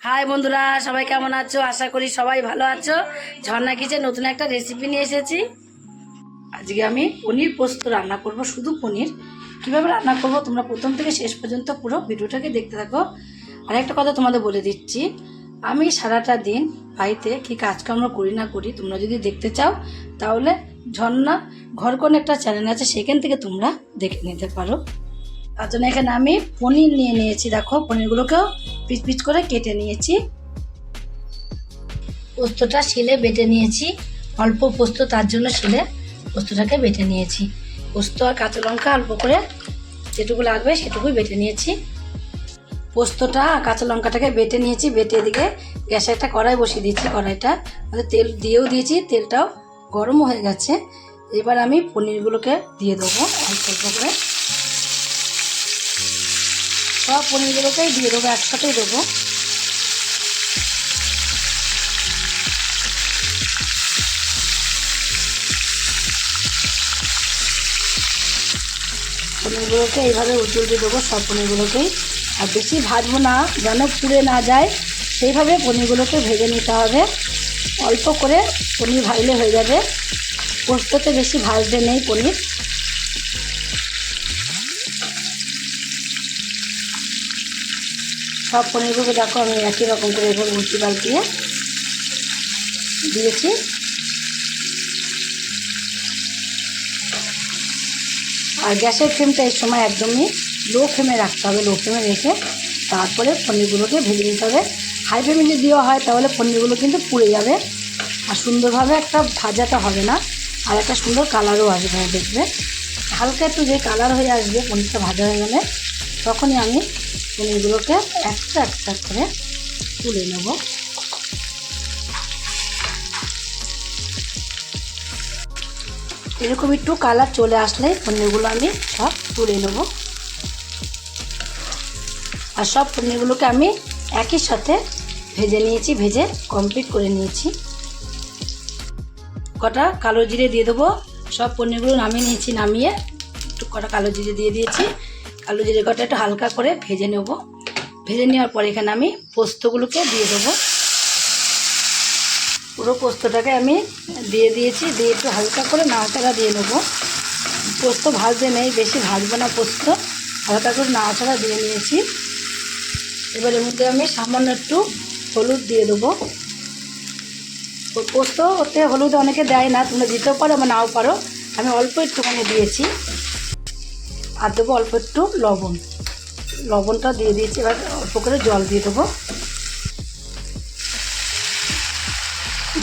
High বন্ধুরা, সবাই কেমন আছো? আশা করি সবাই ভালো আছো। ঝর্ণা কিচেন নতুন একটা রেসিপি নিয়ে এসেছি। আজকে আমি পনির পোস্ত রান্না করব। শুধু পনির কীভাবে রান্না করব তোমরা প্রথম থেকে শেষ পর্যন্ত পুরো ভিডিওটাকে দেখতে থাকো। আর একটা কথা তোমাদের বলে দিচ্ছি, আমি সারাটা দিন বাড়িতে কী কাজকর্ম করি না করি তোমরা যদি দেখতে চাও তাহলে ঝর্ণা ঘরকোন একটা চ্যানেল আছে, সেখান থেকে তোমরা দেখে নিতে পারো। তার জন্য এখানে আমি পনির নিয়ে নিয়েছি। দেখো, পনিরগুলোকেও পিচ পিচ করে কেটে নিয়েছি। পোস্তটা শিলে বেটে নিয়েছি, অল্প পোস্ত, তার জন্য শিলে পোস্তটাকে বেটে নিয়েছি। পোস্ত আর কাঁচা লঙ্কা অল্প করে যেটুকু লাগবে সেটুকুই বেটে নিয়েছি। পোস্তটা আর কাঁচা লঙ্কাটাকে বেটে নিয়েছি। বেটে এদিকে গ্যাসে একটা কড়াই বসিয়ে দিয়েছি। কড়াইটা তেল দিয়েও দিয়েছি, তেলটাও গরম হয়ে গেছে। এবার আমি পনিরগুলোকে দিয়ে দেবো অল্প অল্প করে। সব পনিরগুলোকেই দিয়ে দেবো, একসাথেই দেবো। পনিরগুলোকে এইভাবে উল্টে দেবো সব পনিরগুলোকেই। আর বেশি ভাজবো না, যেন পুড়ে না যায়, সেইভাবে পনিরগুলোকে ভেজে নিতে হবে। অল্প করে পনির ভাজলে হয়ে যাবে, পোস্ততে বেশি ভাজতে নেই পনির। সব পনিরগুলো দেখো আমি একই রকম করে এভাবে উল্টি পাল্টিয়ে দিয়েছি। আর গ্যাসের ফ্লেমটা এই সময় একদমই লো ফ্লেমে রাখতে হবে। লো ফ্লেমে রেখে তারপরে পনিরগুলোকে ভেজে নিতে হবে। হাই ফ্লেমে যদি দেওয়া হয় তাহলে পনিরগুলো কিন্তু পুড়ে যাবে আর সুন্দরভাবে একটা ভাজাটা হবে না, আর একটা সুন্দর কালারও আসবে না। দেখবে হালকা একটু যে কালার হয়ে আসবে পনিরটা ভাজা হয়ে গেলে, তখনই আমি পনিরগুলোকে একটা একটা করে তুলে নেব। এরকম একটু কালার চলে আসলে পনিরগুলো আমি সব তুলে নেব। আর সব পনিরগুলোকে আমি একই সাথে ভেজে নিয়েছি, ভেজে কমপ্লিট করে নিয়েছি। কটা কালো জিরে দিয়ে দেবো। সব পনিরগুলো নামিয়ে নিয়েছি, নামিয়ে একটু কটা কালো জিরে দিয়ে দিয়েছি। কালো জিরে কটা একটু হালকা করে ভেজে নেব। ভেজে নেওয়ার পর এখানে আমি পোস্তগুলোকে দিয়ে দেবো। পুরো পোস্তটাকে আমি দিয়ে দিয়েছি, দিয়ে একটু হালকা করে নাড়াচাড়া দিয়ে নেবো। পোস্ত ভাজতে নেই, বেশি ভাজবো না পোস্ত, হালকা করে নাড়াচাড়া দিয়ে নিয়েছি। এবার এর মধ্যে আমি সামান্য একটু হলুদ দিয়ে দেবো। পোস্ত ওতে হলুদ অনেকে দেয় না, তোমরা দিতেও পারো বা নাও পারো। আমি অল্প একটুখানি দিয়েছি। আর দেবো অল্প একটু লবণ। লবণটা দিয়ে দিয়েছি। এবার অল্প করে জল দিয়ে দেবো।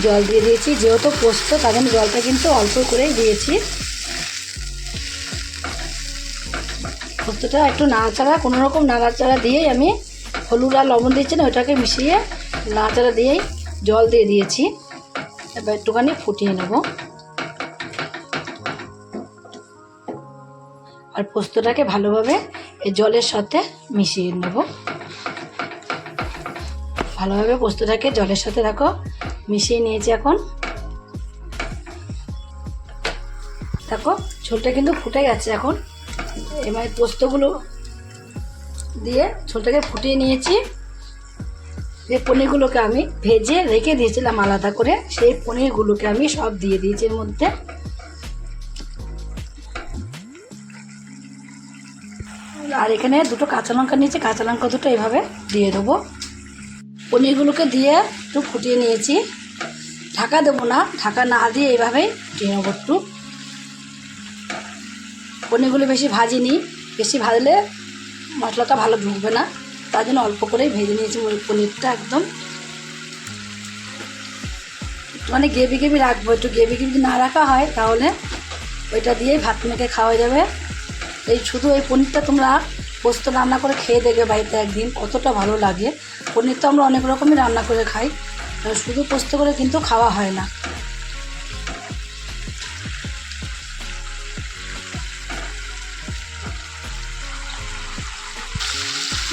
জল দিয়ে দিয়েছি, যেহেতু পোস্ত তার জন্য জলটা কিন্তু অল্প করেই দিয়েছি। পোস্তটা একটু নাড়াচাড়া, কোনো রকম নাড়াচাড়া দিয়েই আমি হলুদ আর লবণ দিয়েছি না, ওটাকে মিশিয়ে নাড়াচাড়া দিয়েই জল দিয়ে দিয়েছি। এবার একটুখানি ফুটিয়ে নেব। আর পোস্তটাকে ভালোভাবে এই জলের সাথে মিশিয়ে নেব। ভালোভাবে পোস্তটাকে জলের সাথে দেখো মিশিয়ে নিয়েছি। এখন দেখো ঝোলটা কিন্তু ফুটে গেছে। এখন এবার পোস্তগুলো দিয়ে ঝোলটাকে ফুটিয়ে নিয়েছি। যে পনিরগুলোকে আমি ভেজে রেখে দিয়েছিলাম আলাদা করে, সেই পনিরগুলোকে আমি সব দিয়ে দিয়েছি এর মধ্যে। আর এখানে দুটো কাঁচা লঙ্কা নিয়েছি, কাঁচা লঙ্কা দুটো এভাবে দিয়ে দেবো। পনিরগুলোকে দিয়ে একটু ফুটিয়ে নিয়েছি। ঢাকা দেবো না, ঢাকা না দিয়ে এইভাবেই ফুটিয়ে নেবো একটু। পনিরগুলো বেশি ভাজিনি, বেশি ভাজলে মশলাটা ভালো ঢুকবে না, তার জন্য অল্প করেই ভেজে নিয়েছি পনিরটা। একদম মানে গ্রেভি গ্রেভি রাখবো। একটু গ্রেভি গ্রেভি না রাখা হয় তাহলে ওইটা দিয়েই ভাত মেখে খাওয়া যাবে। এই শুধু এই পনিরটা তোমরা পোস্ত রান্না করে খেয়ে দেখবে বাড়িতে একদিন, কতটা ভালো লাগে। পনির তো আমরা অনেক রকমই রান্না করে খাই, শুধু পোস্ত করে কিন্তু খাওয়া হয় না।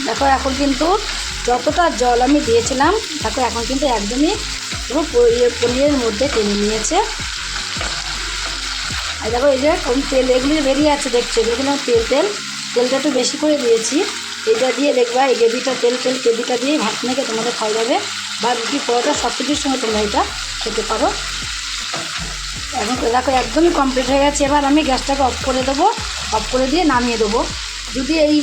দেখো এখন কিন্তু যতটা জল আমি দিয়েছিলাম, দেখো এখন কিন্তু একদমই পুরো পনিরের মধ্যে টেনে নিয়েছে। আর দেখো এই যে তেল এগুলি বেরিয়ে আছে, দেখছো, দেখলাম তেলটা একটু বেশি করে দিয়েছি। এইটা দিয়ে দেখবা এই গ্রেভিটা তেল গ্রেভিটা দিয়ে ভাত মেখে তোমাদের খাওয়া যাবে, বা রুটি পরোটা সব কিছুর সঙ্গে তোমরা এটা খেতে পারো। এখন দেখো একদমই কমপ্লিট হয়ে গেছে। এবার আমি গ্যাসটাকে অফ করে দেবো, অফ করে দিয়ে নামিয়ে দেবো। যদি এই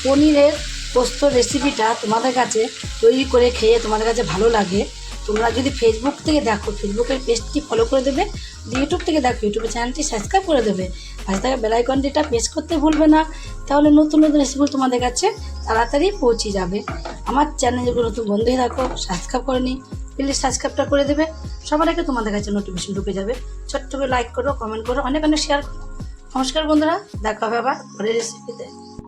পনিরের পোস্ত রেসিপিটা তোমাদের কাছে তৈরি করে খেয়ে তোমাদের কাছে ভালো লাগে, তোমরা যদি ফেসবুক থেকে দেখো ফেসবুকের পেজটি ফলো করে দেবে, যদি ইউটিউব থেকে দেখো ইউটিউবের চ্যানেলটি সাবস্ক্রাইব করে দেবে, পাশে থাকা বেল আইকনটিটা প্রেস করতে ভুলবে না, তাহলে নতুন নতুন রেসিপি তোমাদের কাছে তাড়াতাড়ি পৌঁছে যাবে। আমার চ্যানেল যেগুলো নতুন বন্ধু হয়ে থাকো সাবস্ক্রাইব করে নি, প্লিজ সাবস্ক্রাইবটা করে দেবে, সবার আগে তোমাদের কাছে নোটিফিকেশন ঢুকে যাবে। ছোট্ট করে লাইক করো, কমেন্ট করো, অনেক অনেক শেয়ার করো। নমস্কার বন্ধুরা, দেখা হবে আবার পরের রেসিপিতে।